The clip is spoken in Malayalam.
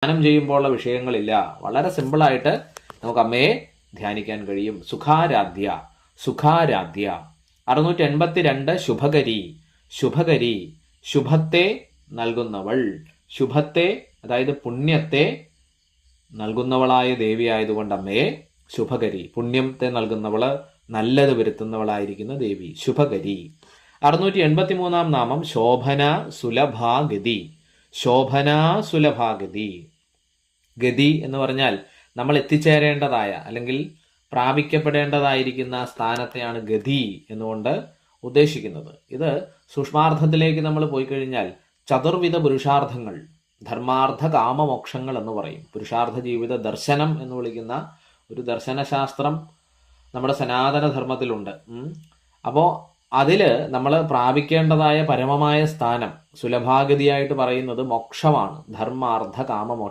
ധ്യാനം ചെയ്യുമ്പോഴുള്ള വിഷയങ്ങളില്ല. വളരെ സിമ്പിളായിട്ട് നമുക്ക് അമ്മയെ ധ്യാനിക്കാൻ കഴിയും. സുഖാരാധ്യ, സുഖാരാധ്യ. 682 ശുഭകരി, ശുഭകരി, ശുഭത്തെ നൽകുന്നവൾ. ശുഭത്തെ അതായത് പുണ്യത്തെ നൽകുന്നവളായ ദേവിയായതുകൊണ്ട് അമ്മയെ ശുഭകരി, പുണ്യത്തെ നൽകുന്നവള്, നല്ലത് വരുത്തുന്നവളായിരിക്കുന്ന ദേവി ശുഭകരി. 683 നാമം ശോഭന സുലഭാഗതി, ശോഭന സുലഭാഗതി. ഗതി എന്ന് പറഞ്ഞാൽ നമ്മൾ എത്തിച്ചേരേണ്ടതായ അല്ലെങ്കിൽ പ്രാപിക്കപ്പെടേണ്ടതായിരിക്കുന്ന സ്ഥാനത്തെയാണ് ഗതി എന്നുകൊണ്ട് ഉദ്ദേശിക്കുന്നത്. ഇത് സൂക്ഷ്മാർത്ഥത്തിലേക്ക് നമ്മൾ പോയി കഴിഞ്ഞാൽ ചതുർവിധ പുരുഷാർത്ഥങ്ങൾ, ധർമാർത്ഥ കാമമോക്ഷങ്ങൾ എന്ന് പറയും. പുരുഷാർത്ഥ ജീവിത ദർശനം എന്ന് വിളിക്കുന്ന ഒരു ദർശനശാസ്ത്രം നമ്മുടെ സനാതന ധർമ്മത്തിലുണ്ട്. അപ്പോൾ അതിൽ നമ്മൾ പ്രാപിക്കേണ്ടതായ പരമമായ സ്ഥാനം സുലഭാഗതിയായിട്ട് പറയുന്നത് മോക്ഷമാണ്. ധർമാർത്ഥ കാമമോക്ഷം.